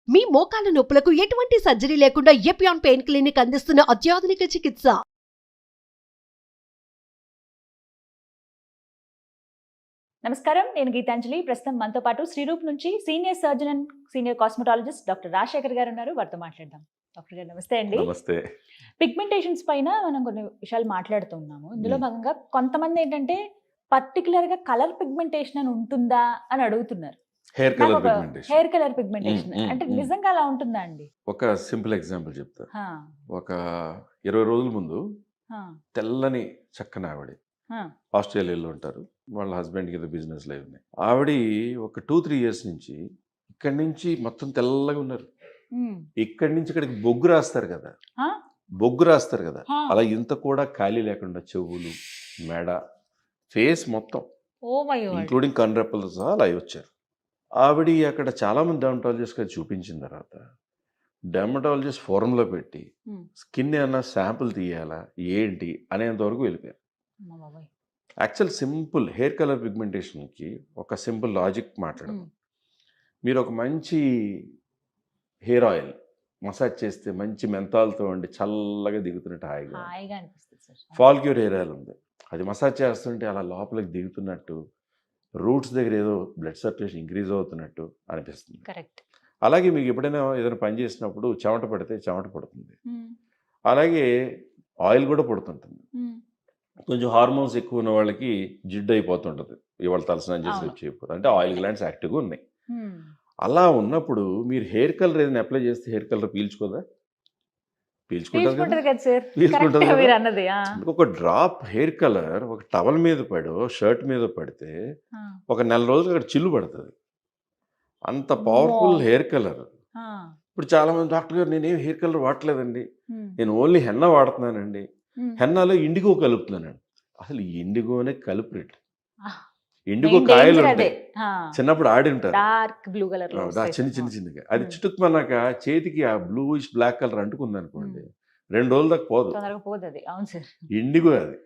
మీ మోకాల నొప్పులకు ఎటువంటి సర్జరీ లేకుండా ఎపియాన్ పెయిన్ క్లినిక్ అందిస్తున్న అత్యాధునిక చికిత్స. నమస్కారం, నేను గీతాంజలి. ప్రస్తుతం మనతో పాటు శ్రీరూప్ నుంచి senior surgeon and senior cosmetologist doctor Rajasekhar గారు ఉన్నారు. వారితో మాట్లాడదాం. డాక్టర్ గారు నమస్తే అండి. నమస్తే. పిగ్మెంటేషన్స్ పైన మనం కొన్ని విషయాలు మాట్లాడుతున్నాము. ఇందులో భాగంగా కొంతమంది ఏంటంటే పర్టికులర్ గా కలర్ పిగ్మెంటేషన్ అని ఉంటుందా అని అడుగుతున్నారు. హెయిర్ కలర్ పిగ్మెంటేషన్ అంటే నిజంగా అలా ఉంటుందా అండి? ఒక సింపుల్ ఎగ్జాంపుల్ చెప్తా. ఒక 20 రోజుల ముందు తెల్లని చక్కని ఆవిడ ఆస్ట్రేలియాలో ఉంటారు. వాళ్ళ హస్బెండ్ కి బిజినెస్ లైవ్ ఉన్నాయి. ఆవిడ ఒక 2-3 ఇయర్స్ నుంచి ఇక్కడి నుంచి మొత్తం తెల్లగా ఉన్నారు. ఇక్కడి నుంచి ఇక్కడికి బొగ్గు రాస్తారు కదా, అలా ఇంత కూడా ఖాళీ లేకుండా చెవులు, మెడ, ఫేస్ మొత్తం ఇంక్లూడింగ్ కన్రెప్పలతో సహా అలా వచ్చారు. ఆవిడ అక్కడ చాలా మంది డెర్మటాలజిస్ట్ గారు చూపించిన తర్వాత డెర్మటాలజిస్ట్ ఫోరంలో పెట్టి స్కిన్ ఏమన్నా శాంపుల్ తీయాలా ఏంటి అనేంత వరకు వెళ్ళిపోయారు. యాక్చువల్ సింపుల్ హెయిర్ కలర్ పిగ్మెంటేషన్కి ఒక సింపుల్ లాజిక్ మాట్లాడదాం. మీరు ఒక మంచి హెయిర్ ఆయిల్ మసాజ్ చేస్తే మంచి మెంతాలతో ఉండి చల్లగా దిగుతున్నట్టు హాయిగా అనిపిస్తుంది. ఫాల్క్యూర్ హెయిర్ ఆయిల్ ఉంది, అది మసాజ్ చేస్తుంటే అలా లోపలికి దిగుతున్నట్టు, రూట్స్ దగ్గర ఏదో బ్లడ్ సర్క్యులేషన్ ఇంక్రీజ్ అవుతున్నట్టు అనిపిస్తుంది. కరెక్ట్. అలాగే మీకు ఎప్పుడైనా ఏదైనా పని చేసినప్పుడు చెమట పడితే చెమట పడుతుంది, అలాగే ఆయిల్ కూడా పడుతుంటుంది. కొంచెం హార్మోన్స్ ఎక్కువ ఉన్న వాళ్ళకి జిడ్డు అయిపోతుంటుంది, ఇవాళ తలస్నానం చేసి వచ్చి అంటే ఆయిల్ గ్లాండ్స్ యాక్టివ్గా ఉన్నాయి. అలా ఉన్నప్పుడు మీరు హెయిర్ కలర్ ఏదైనా అప్లై చేస్తే హెయిర్ కలర్ పీల్చుకోదా? పీల్చుకుంటుంది. ఒక డ్రాప్ హెయిర్ కలర్ ఒక టవల్ మీద పడో షర్ట్ మీద పడితే ఒక 4 రోజులు అక్కడ చిల్లు పడుతుంది. అంత పవర్ఫుల్ హెయిర్ కలర్. ఇప్పుడు చాలా మంది డాక్టర్ గారు నేనేం హెయిర్ కలర్ వాడలేదండి, నేను ఓన్లీ హెన్నా వాడుతున్నానండి, హెన్నాలో ఇండిగో కలుపుతున్నానండి. అసలు ఇండిగోనే కలుపురేట్. ఇండిగో కాయలు ఉంటాయి, చిన్నప్పుడు ఆడి ఉంటారు చిన్నగా, అది చిటుక్కుమన్నాక చేతికి ఆ బ్లూయిష్ బ్లాక్ కలర్ అంటుకుంది అనుకోండి, 2 రోజుల దాకా పోదు. ఇండిగో అది.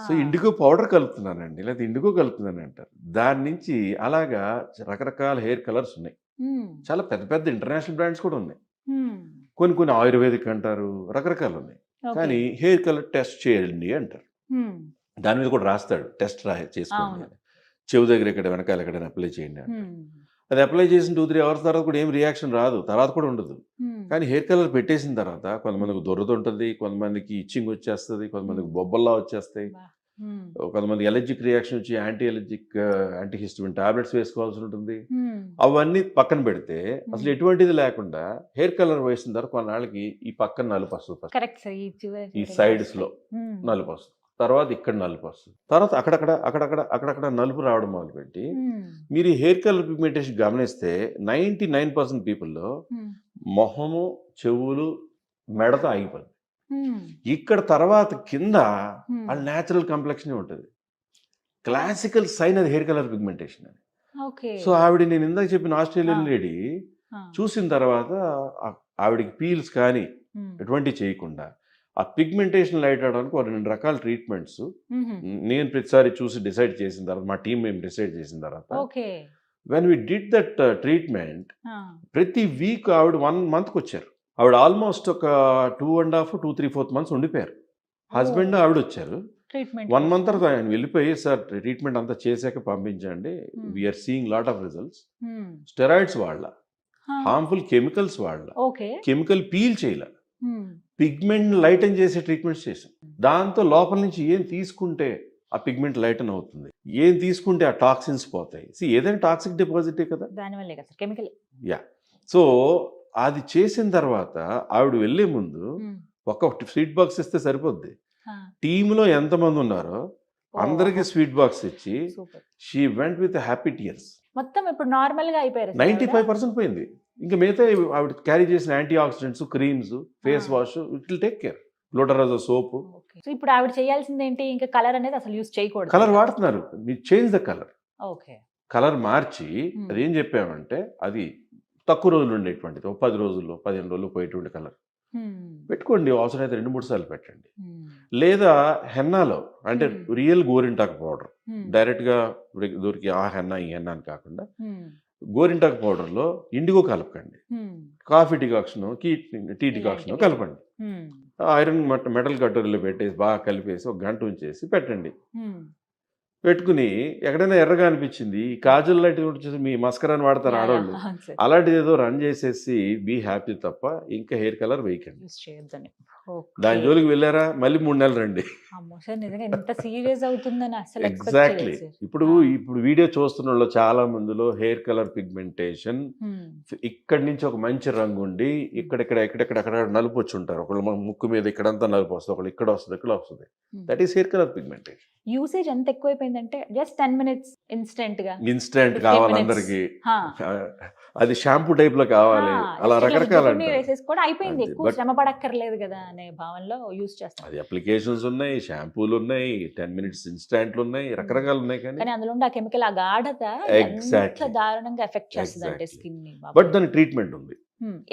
సో ఇండిగో పౌడర్ కలుపుతున్నానండి, లేదా ఇండిగో కలుపుతున్నాను అంటారు. దాని నుంచి అలాగా రకరకాల హెయిర్ కలర్స్ ఉన్నాయి. చాలా పెద్ద పెద్ద ఇంటర్నేషనల్ బ్రాండ్స్ కూడా ఉన్నాయి. కొన్ని ఆయుర్వేదిక్ అంటారు, రకరకాలు ఉన్నాయి. కానీ హెయిర్ కలర్ టెస్ట్ చేయండి అంటారు. దాని మీద కూడా రాస్తాడు, టెస్ట్ చేసుకోండి, చెవు దగ్గర ఇక్కడ వెనకాల ఎక్కడైనా అప్లై చేయండి అంటారు. అది అప్లై చేసిన 2-3 అవర్స్ తర్వాత కూడా ఏం రియాక్షన్ రాదు, తర్వాత కూడా ఉండదు. కానీ హెయిర్ కలర్ పెట్టేసిన తర్వాత కొంతమందికి దొరద ఉంటుంది, కొంతమందికి ఇచ్చింగ్ వచ్చేస్తుంది, కొంతమందికి బొబ్బల్లా వచ్చేస్తాయి, కొంతమంది ఎలర్జిక్ రియాక్షన్ వచ్చి యాంటీహిస్టమిన్ టాబ్లెట్స్ వేసుకోవాల్సి ఉంటుంది. అవన్నీ పక్కన పెడితే అసలు ఎటువంటిది లేకుండా హెయిర్ కలర్ వేసిన తర్వాత కొన్నాళ్ళకి ఈ పక్కన నలుపు వస్తుంది, ఈ సైడ్స్ లో నలుపు వస్తుంది, తర్వాత ఇక్కడ నలుపు వస్తుంది, తర్వాత అక్కడక్కడ నలుపు రావడం మొదలుపెట్టి మీరు ఈ హెయిర్ కలర్ పిగ్మెంటేషన్ గమనిస్తే 99% పీపుల్లో మొహము, చెవులు, మెడతో ఆగిపోతుంది. ఇక్కడ తర్వాత కింద అది న్యాచురల్ కాంప్లెక్షన్ ఉంటుంది. క్లాసికల్ సైన్ అది హెయిర్ కలర్ పిగ్మెంటేషన్ అని. సో ఆవిడ నేను ఇందాక చెప్పిన ఆస్ట్రేలియన్ లేడీ చూసిన తర్వాత ఆవిడకి పీల్స్ కానీ ఎటువంటి చేయకుండా ఆ పిగ్మెంటేషన్ లైట్ అవడానికి 2 రకాల ట్రీట్మెంట్స్ నేను ప్రతిసారి చూసి డిసైడ్ చేసిన తర్వాత, మా టీం మేము డిసైడ్ చేసిన తర్వాత, when we did that treatment, ప్రతి వీక్ ఆవిడ 1 monthకి వచ్చారు. ఆవిడ ఆల్మోస్ట్ ఒక 2.5-3-4 months ఉండిపోయారు. హస్బెండ్ ఆవిడ వచ్చారు 1 month తర్వాత ఆయన వెళ్ళిపోయి, సార్ ట్రీట్మెంట్ అంతా చేశాక పంపించండి, we're seeing lot of results. Steroids వాళ్ళ, హార్మ్ఫుల్ కెమికల్స్ వాళ్ళ, కెమికల్ పీల్ చేయలే, పిగ్మెంట్ లైటన్ చేసే ట్రీట్మెంట్స్ చేసాం. దాంతో లోపల నుంచి ఏం తీసుకుంటే ఆ పిగ్మెంట్ లైటన్ అవుతుంది, ఏం తీసుకుంటే ఆ టాక్సిన్స్ పోతాయి. ఏదైనా టాక్సిక్ డిపాజిటే కదా, కెమికల్. సో అది చేసిన తర్వాత ఆవిడ వెళ్లే ముందు ఒక స్వీట్ బాక్స్ ఇస్తే సరిపోద్ది. టీంలో ఎంతమంది ఉన్నారో అందరికి స్వీట్ బాక్స్ ఇచ్చి she went with happy tears. మొత్తం ఇప్పుడు నార్మల్ గా అయిపోయారు, 95% పోయింది. ఇంకా మిగతా ఆవిడ క్యారీ చేసిన antioxidants, creams, face wash, it will take care. గ్లోటరైజర్ సోప్. ఇప్పుడు ఆవిడ చేయాల్సింది ఏంటి? ఇంకా కలర్ అనేది అసలు యూజ్ చేయకూడదు. కలర్ వాడుతున్నారు, మీరు చేంజ్ ద కలర్. కలర్ మార్చి అదేం చెప్పామంటే అది తక్కువ రోజులు ఉండేటువంటిది, 10 రోజుల్లో 15 రోజులు పోయేటువంటి కలర్ పెట్టుకోండి. అవసరమైతే 2-3 సార్లు పెట్టండి. లేదా హెన్నాలో అంటే రియల్ గోరింటాకు పౌడర్ డైరెక్ట్ గా దొరికి ఆ హెన్నా ఈ హెన్నా అని కాకుండా గోరింటాకు పౌడర్లో ఇండిగో కలపకండి, కాఫీ డికాక్షన్, టీ డికాక్షన్ ఇలాంటివి. కలపండి. ఐరన్ మెటల్ కట్టోరీలో పెట్టేసి బాగా కలిపేసి ఒక గంట ఉంచేసి పెట్టండి. పెట్టుకుని ఎక్కడైనా ఎర్రగా అనిపించింది, ఈ కాజల్ లాంటివి వచ్చేసి మీ మస్కరాన్ని వాడతారు ఆడవాళ్ళు, అలాంటిది ఏదో రన్ చేసేసి బీ హ్యాపీ తప్ప ఇంకా హెయిర్ కలర్ వేయకండి. చేయొద్దని. దాని జోలికి వెళ్ళారా మళ్ళీ 3 నెలలు రండి. అమ్మో సార్, నిజంగా ఎంత సీరియస్ అవుతుందని అసలు expect ఎగ్జాక్ట్లీ. చేయలేదు సార్. ఇప్పుడు వీడియో చూస్తున్న వాళ్ళు చాలా మందిలో హెయిర్ కలర్ పిగ్మెంటేషన్ ఇక్కడి నుంచి ఒక మంచి రంగు ఉండి ఎక్కడెక్కడ నలుపు వచ్చి ఉంటారు. ఒకళ్ళు ముక్కు మీద ఇక్కడంతా నలుపు వస్తుంది, ఒకళ్ళు ఇక్కడ వస్తుంది, ఇక్కడ వస్తుంది. That is hair colour pigmentation. Usage ఎంత ఎక్కువైపోయిందంటే జస్ట్ 10 minutes ఇన్స్టెంట్ గా ఇన్స్టెంట్ 15 కావాలి minutes. అందరికి, హా. అది షాంపూ టైప్ లో కావాలి, అలా రకరకాల వేసేసుకోవడం అయిపోయింది. అంతే. ఎక్కువ But- శ్రమ పడక్కర్లేదు కదా అనే భావనలో యూజ్ చేస్తాం. అది అప్లికేషన్స్ ఉన్నాయి, షాంపూలు ఉన్నాయి, 10 minutes ఇన్స్టాంట్లు ఉన్నాయి, రకరకాలు ఉన్నాయి. కానీ కానీ అందులో ఉండే ఆ కెమికల్, ఆ గాఢత Exactly. ఎంత దారుణంగా ఎఫెక్ట్ చేస్తుంది అంటే Exactly. స్కిన్ ని. బట్ దాని ట్రీట్మెంట్ ఉంది.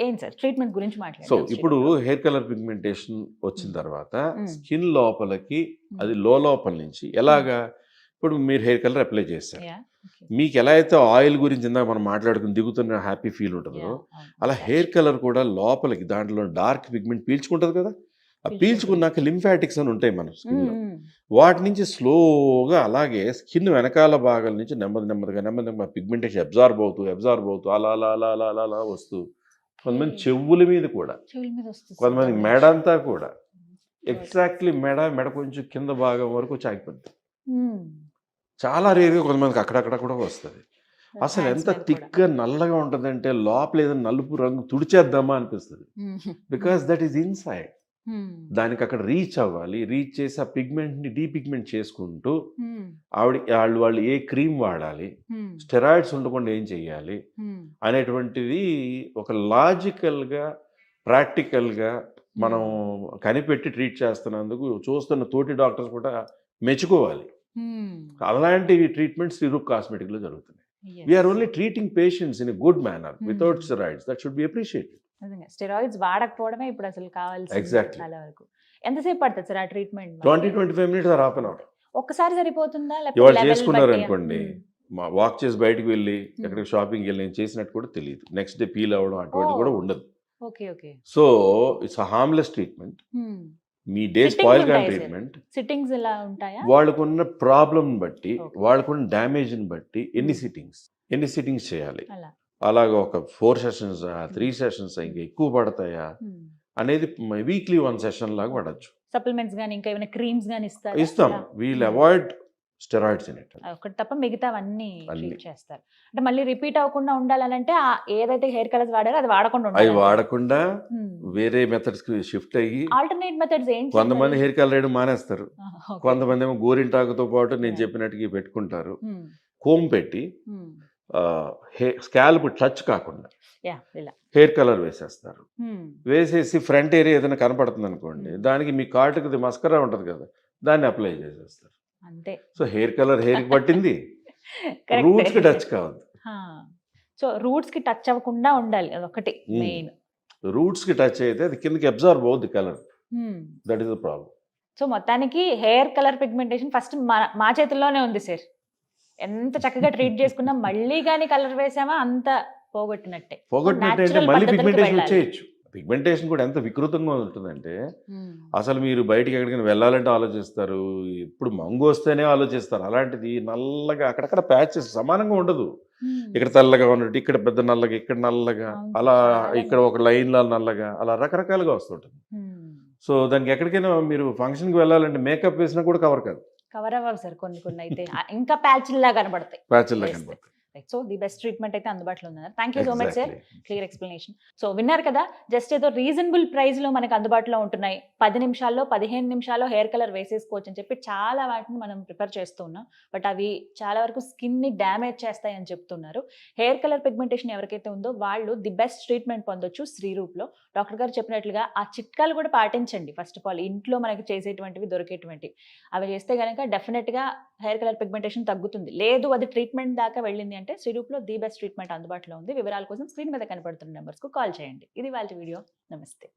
ఏం సార్ ట్రీట్మెంట్ గురించి సో మాట్లాడారు. ఇప్పుడు హెయిర్ కలర్ పిగ్మెంటేషన్ వచ్చిన తర్వాత Hmm. స్కిన్ లోపలికి అది లోపల నుంచి ఎలాగా, ఇప్పుడు మీరు హెయిర్ కలర్ అప్లై చేస్తారు, మీకు ఎలా అయితే ఆయిల్ గురించి ఇందాక మనం మాట్లాడుకుని దిగుతున్న హ్యాపీ ఫీల్ ఉంటుందో, అలా హెయిర్ కలర్ కూడా లోపలికి దాంట్లో డార్క్ పిగ్మెంట్ పీల్చుకుంటుంది కదా. ఆ పీల్చుకున్నాక లింఫాటిక్స్ అని ఉంటాయి మన స్కిన్లో, వాటి నుంచి స్లోగా అలాగే స్కిన్ వెనకాల భాగాల నుంచి నెమ్మదిగా పిగ్మెంటేషన్ అబ్జార్బ్ అవుతూ అలా అలా అలా అలా అలా అలా వస్తూ, కొంతమంది చెవుల మీద కూడా, చెవుల మీద వస్తుంది. కొంతమంది మెడ అంతా కూడా, ఎగ్జాక్ట్లీ మెడ కొంచెం కింద భాగం వరకు చాకిపోద్ది. చాలా రేరుగా కొంతమందికి అక్కడక్కడ కూడా వస్తుంది. అసలు ఎంత థిక్గా నల్లగా ఉంటుందంటే లోపల ఏదైనా నలుపు రంగు తుడిచేద్దామా అనిపిస్తుంది. Because that is inside. దానికి అక్కడ రీచ్ అవ్వాలి, రీచ్ చేసి ఆ పిగ్మెంట్ని డీపిగ్మెంట్ చేసుకుంటూ వాళ్ళు ఏ క్రీమ్ వాడాలి, స్టెరాయిడ్స్ ఉండకుండా ఏం చెయ్యాలి అనేటువంటిది ఒక లాజికల్గా ప్రాక్టికల్గా మనం కనిపెట్టి ట్రీట్ చేస్తున్నందుకు చూస్తున్న తోటి డాక్టర్స్ కూడా మెచ్చుకోవాలి. అలాంటి ట్రీట్మెంట్స్ శ్రీరూప్ కాస్మెటిక్లో జరుగుతున్నాయి. We're only treating patients in a good manner without steroids. That should be appreciated. Steroids వాడకపోవడమే ఇప్పుడు అసలు కావాల్సింది. Exactly. చాలా వరకు ఎంతసేపు పడుతుంది సార్ ఆ treatment? 20-25 minutes or half an hour. ఒక్కసారి సరిపోతుందా? ఇవాళ చేసుకున్నారు అనుకోండి, వాక్ చేసి బయటకు వెళ్ళి ఎక్కడికి షాపింగ్కి వెళ్ళి నేను చేసినట్టు కూడా తెలియదు. నెక్స్ట్ డే పీల్ అవ్వడం అటువంటి కూడా ఉండదు. Okay okay. So it's harmless treatment. Me day spoil కాని ట్రీట్మెంట్. సిట్టింగ్స్ ఎలా ఉంటాయా? వాళ్ళకున్న ప్రాబ్లం బట్టి, Okay. వాళ్ళకున్న డ్యామేజ్ని బట్టి ఎన్ని సిట్టింగ్స్ చేయాలి, అలా. అలాగా ఒక 4 sessions 3 sessions ఇంకా ఎక్కువ పడతాయా అనేది వీక్లీ 1 session లాగా పడచ్చు. సప్లిమెంట్స్ గానీ ఇంకా ఏమైనా క్రీమ్స్ గానీ ఇస్తారా? ఇస్తాం. We'll avoid steroids in it. ఒకటి తప్ప మిగతావన్నీ అన్ని. ట్రీట్ చేస్తారు. అంటే మళ్ళీ రిపీట్ అవ్వకుండా ఉండాలంటే ఏదైతే హెయిర్ కలర్స్ వాడారో అది వాడకుండా అవి ఉండాలి. వాడకుండా వేరే మెథడ్స్ కి షిఫ్ట్ అయ్యి, ఆల్టర్నేట్ మెథడ్స్ ఏం కొంతమంది హెయిర్ కలర్ వేయడం మానేస్తారు, కొంతమంది ఏమో గోరింటాకుతో పాటు నేను చెప్పినట్టుగా పెట్టుకుంటారు. కోమ్ పెట్టి స్కాల్ప్ టచ్ కాకుండా హెయిర్ కలర్ వేసేస్తారు. వేసేసి ఫ్రంట్ ఏరియా ఏదైనా కనపడుతుంది అనుకోండి, దానికి మీ కాటుకి మస్కరా ఉంటుంది కదా, దాన్ని అప్లై చేసేస్తారు. అంతే. సో హెయిర్ కలర్ హెయిర్కి పట్టింది, రూట్స్ కి టచ్ కావద్దు. సో రూట్స్ కి టచ్ అవ్వకుండా ఉండాలి, అదొకటి మెయిన్. రూట్స్ కి టచ్ అయితే అది కిందకి అబ్జార్బ్ అవుద్ది colour. That is the problem. So మొత్తానికి హెయిర్ కలర్ పిగ్మెంటేషన్ ఫస్ట్ మా చేతుల్లోనే ఉంది సార్. ఎంత చక్కగా ట్రీట్ చేసుకున్నా మళ్ళీ కానీ కలర్ వేసామా అంత పోగొట్టినట్టే. అంటే మళ్ళీ పిగ్మెంటేషన్ వచ్చేయచ్చు. పిగ్మెంటేషన్ కూడా ఎంత వికృతంగా ఉంటుందంటే, అసలు మీరు బయటికి ఎక్కడికైనా వెళ్ళాలంటే ఆలోచిస్తారు, ఇప్పుడు మంగు వస్తేనే ఆలోచిస్తారు. అలాంటిది నల్లగా అక్కడక్కడ ప్యాచెస్ సమానంగా ఉండదు. ఇక్కడ తెల్లగా ఉన్నట్టు, ఇక్కడ పెద్ద నల్లగా, ఇక్కడ నల్లగా, అలా ఇక్కడ ఒక లైన్లో నల్లగా, అలా రకరకాలుగా వస్తుంటుంది. సో దానికి ఎక్కడికైనా మీరు ఫంక్షన్కి వెళ్ళాలంటే మేకప్ వేసినా కూడా కవర్ కాదు. కవర్ అవ్వవు సార్ కొన్ని అయితే ఇంకా ప్యాచ్లా కనబడతాయి. సో ది బెస్ట్ ట్రీట్మెంట్ అయితే అందుబాటులో ఉన్నారు. Thank you so much sir, clear explanation. So విన్నారు కదా, జస్ట్ ఏదో రీజనబుల్ ప్రైస్ లో మనకు అందుబాటులో ఉంటున్నాయి. 10 నిమిషాల్లో 15 నిమిషాల్లో హెయిర్ కలర్ వేసేసుకోవచ్చు అని చెప్పి చాలా వాటిని మనం ప్రిపేర్ చేస్తూ ఉన్నాం. బట్ అవి చాలా వరకు స్కిన్ ని డ్యామేజ్ చేస్తాయి అని చెప్తున్నారు. హెయిర్ కలర్ పిగ్మెంటేషన్ ఎవరికైతే ఉందో వాళ్ళు ది బెస్ట్ ట్రీట్మెంట్ పొందొచ్చు శ్రీరూప్ లో. డాక్టర్ గారు చెప్పినట్లుగా ఆ చిట్కాలు కూడా పాటించండి. ఫస్ట్ ఆఫ్ ఆల్ ఇంట్లో మనకి చేసేటువంటివి దొరికేటువంటి అవి చేస్తే కనుక డెఫినెట్ గా హెయిర్ కలర్ పిగ్మెంటేషన్ తగ్గుతుంది. లేదు అది ట్రీట్మెంట్ దాకా వెళ్ళింది అంటే శ్రీరూప్ లో ది బెస్ట్ ట్రీట్మెంట్ అందుబాటులో ఉంది. వివరాల కోసం స్క్రీన్ మీద కనపడుతున్న నెంబర్స్ కు కాల్ చేయండి. ఇది వాళ్ళ వీడియో. నమస్తే.